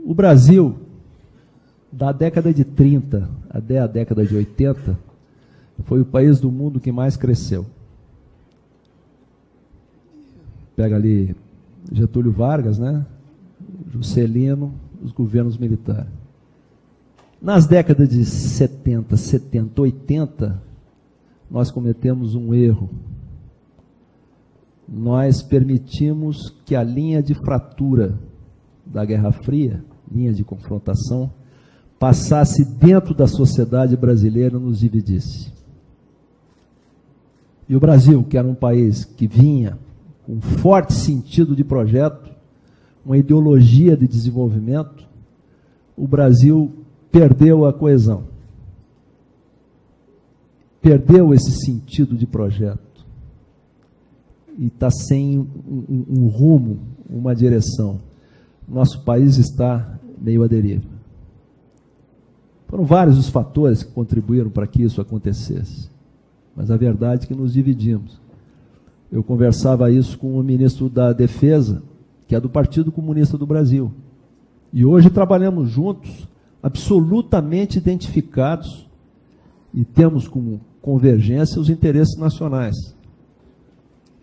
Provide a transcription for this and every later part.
O Brasil, da década de 30 até a década de 80, foi o país do mundo que mais cresceu. Pega ali Getúlio Vargas, né? Juscelino, os governos militares. Nas décadas de 70, 80, nós cometemos um erro. Nós permitimos que a linha de fratura da Guerra Fria, linha de confrontação, passasse dentro da sociedade brasileira e nos dividisse. E o Brasil, que era um país que vinha com um forte sentido de projeto, uma ideologia de desenvolvimento, o Brasil perdeu a coesão. Perdeu esse sentido de projeto. E está sem um rumo, uma direção. Nosso país está meio à deriva. Foram vários os fatores que contribuíram para que isso acontecesse. Mas a verdade é que nos dividimos. Eu conversava isso com o ministro da Defesa, que é do Partido Comunista do Brasil. E hoje trabalhamos juntos, absolutamente identificados, e temos como convergência os interesses nacionais.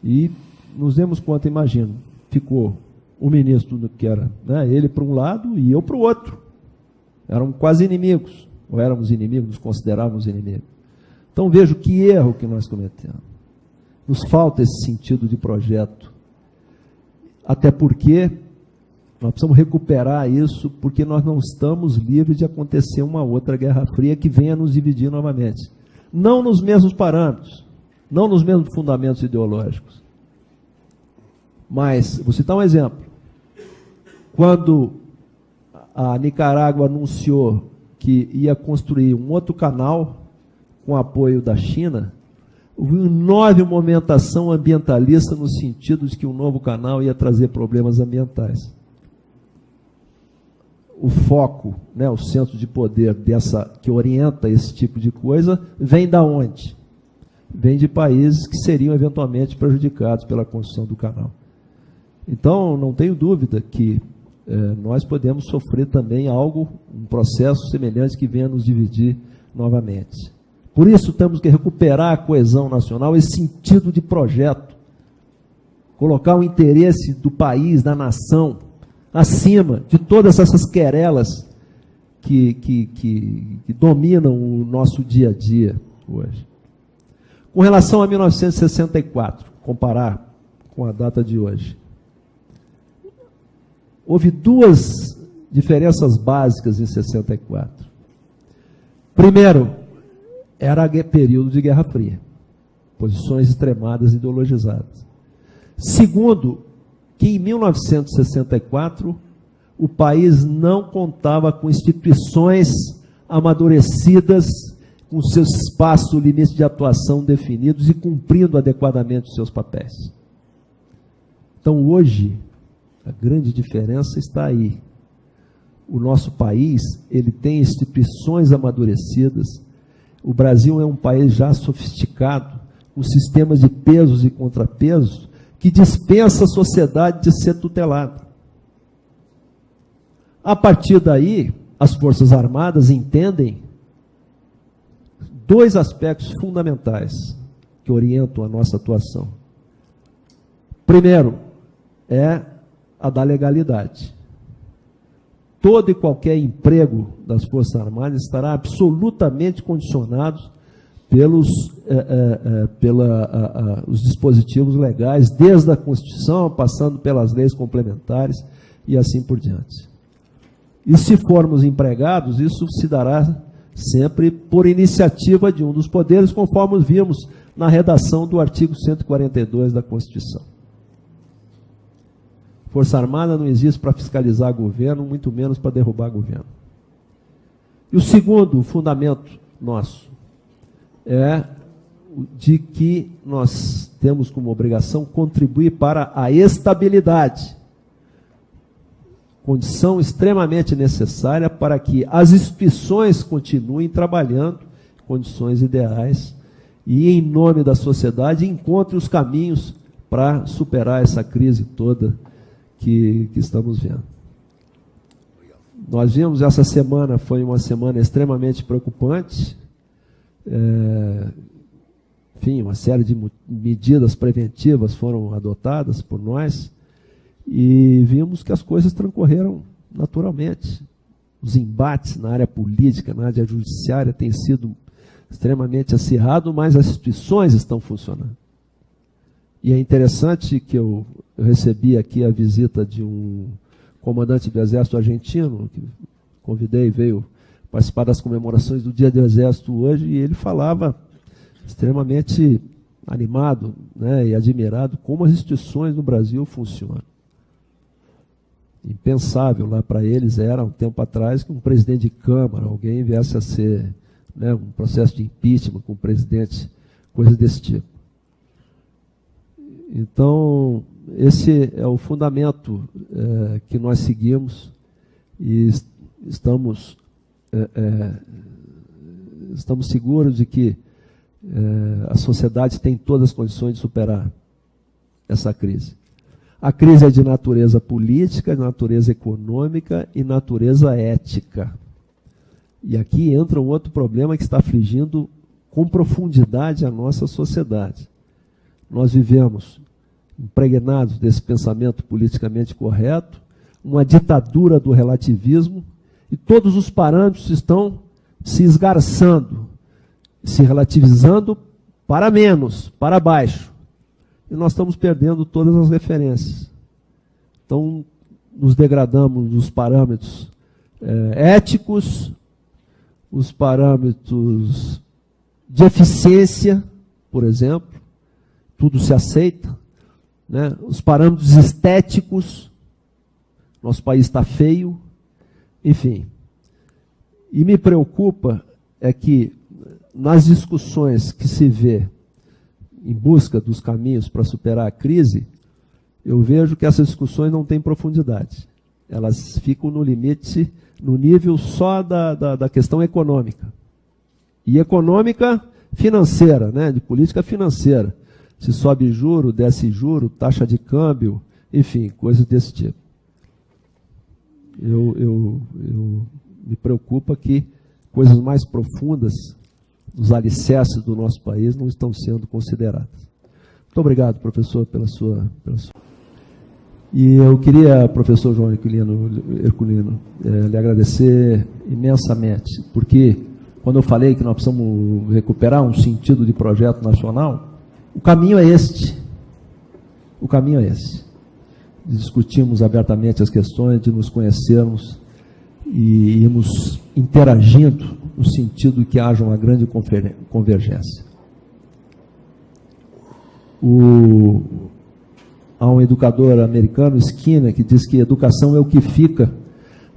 E nos demos conta, imagino, ficou o ministro que era, né, ele para um lado e eu para o outro. Eram quase inimigos, ou éramos inimigos, nos considerávamos inimigos. Então vejo que erro que nós cometemos. Nos falta esse sentido de projeto. Até porque nós precisamos recuperar isso, porque nós não estamos livres de acontecer uma outra Guerra Fria que venha nos dividir novamente. Não nos mesmos parâmetros, não nos mesmos fundamentos ideológicos. Mas, vou citar um exemplo. Quando a Nicarágua anunciou que ia construir um outro canal com apoio da China, houve uma enorme movimentação ambientalista no sentido de que um novo canal ia trazer problemas ambientais. O foco, né, o centro de poder que orienta esse tipo de coisa, vem da onde? Vem de países que seriam eventualmente prejudicados pela construção do canal. Então, não tenho dúvida que nós podemos sofrer também um processo semelhante que venha nos dividir novamente. Por isso, temos que recuperar a coesão nacional, esse sentido de projeto, colocar o interesse do país, da nação, acima de todas essas querelas que dominam o nosso dia a dia hoje. Com relação a 1964, comparar com a data de hoje, houve duas diferenças básicas em 64. Primeiro, era período de Guerra Fria, posições extremadas e ideologizadas. Segundo, que em 1964 o país não contava com instituições amadurecidas, com seus espaços, limites de atuação definidos e cumprindo adequadamente os seus papéis. Então, hoje, a grande diferença está aí. O nosso país, ele tem instituições amadurecidas. O Brasil é um país já sofisticado, com sistemas de pesos e contrapesos, que dispensa a sociedade de ser tutelada. A partir daí, as Forças Armadas entendem dois aspectos fundamentais que orientam a nossa atuação. Primeiro, é a da legalidade. Todo e qualquer emprego das Forças Armadas estará absolutamente condicionado pelos os dispositivos legais, desde a Constituição, passando pelas leis complementares e assim por diante. E se formos empregados, isso se dará sempre por iniciativa de um dos poderes, conforme vimos na redação do artigo 142 da Constituição. Força Armada não existe para fiscalizar governo, muito menos para derrubar governo. E o segundo fundamento nosso é de que nós temos como obrigação contribuir para a estabilidade, condição extremamente necessária para que as instituições continuem trabalhando em condições ideais e, em nome da sociedade, encontrem os caminhos para superar essa crise toda que estamos vendo. Nós vimos essa semana, foi uma semana extremamente preocupante. Enfim, uma série de medidas preventivas foram adotadas por nós e vimos que as coisas transcorreram naturalmente. Os embates na área política, na área judiciária têm sido extremamente acirrados, mas as instituições estão funcionando. E é interessante que eu recebi aqui a visita de um comandante do Exército argentino, que convidei, veio participar das comemorações do Dia do Exército hoje, e ele falava extremamente animado, né, e admirado como as instituições no Brasil funcionam. Impensável lá para eles era, um tempo atrás, que um presidente de Câmara, alguém viesse a ser, né, um processo de impeachment com o presidente, coisa desse tipo. Então, esse é o fundamento que nós seguimos e estamos seguros de que a sociedade tem todas as condições de superar essa crise. A crise é de natureza política, de natureza econômica e natureza ética. E aqui entra um outro problema que está afligindo com profundidade a nossa sociedade. Nós vivemos impregnados desse pensamento politicamente correto, uma ditadura do relativismo, e todos os parâmetros estão se esgarçando, se relativizando para menos, para baixo. E nós estamos perdendo todas as referências. Então, nos degradamos nos parâmetros éticos, os parâmetros de eficiência, por exemplo, tudo se aceita, né? Os parâmetros estéticos, nosso país está feio, enfim. E me preocupa é que nas discussões que se vê em busca dos caminhos para superar a crise, eu vejo que essas discussões não têm profundidade. Elas ficam no limite, no nível só da questão econômica. E econômica financeira, né? De política financeira. Se sobe juro, desce juro, taxa de câmbio, enfim, coisas desse tipo. Me preocupa que coisas mais profundas, os alicerces do nosso país, não estão sendo consideradas. Muito obrigado, professor, pela sua... E eu queria, professor João Herculino, lhe agradecer imensamente, porque quando eu falei que nós precisamos recuperar um sentido de projeto nacional, o caminho é este. O caminho é esse. Discutimos abertamente as questões, de nos conhecermos e irmos interagindo no sentido de que haja uma grande convergência. Há um educador americano, Skinner, que diz que educação é o que fica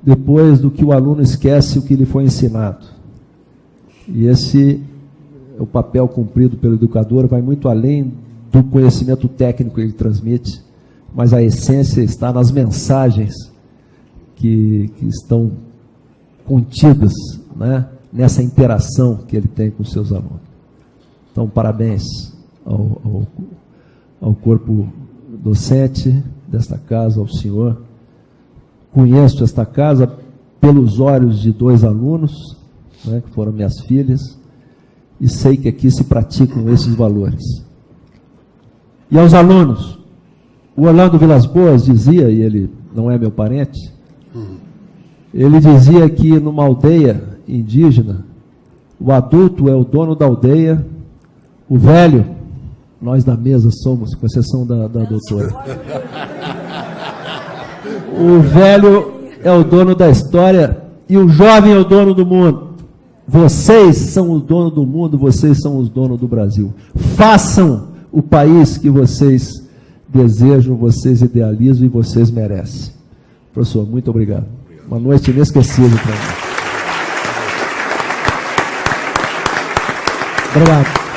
depois do que o aluno esquece o que lhe foi ensinado. E esse é o papel cumprido pelo educador, vai muito além do conhecimento técnico que ele transmite, mas a essência está nas mensagens que estão contidas, né, nessa interação que ele tem com os seus alunos. Então, parabéns ao corpo docente desta casa, ao senhor. Conheço esta casa pelos olhos de 2 alunos, né, que foram minhas filhas, e sei que aqui se praticam esses valores. E aos alunos, o Orlando Vilas Boas dizia, e ele não é meu parente, ele dizia que numa aldeia indígena, o adulto é o dono da aldeia, o velho, nós da mesa somos, com exceção da doutora. O velho é o dono da história e o jovem é o dono do mundo. Vocês são o dono do mundo, vocês são os donos do Brasil. Façam o país que vocês desejam, vocês idealizam e vocês merecem. Professor, muito obrigado. Uma noite inesquecível para mim. Obrigado.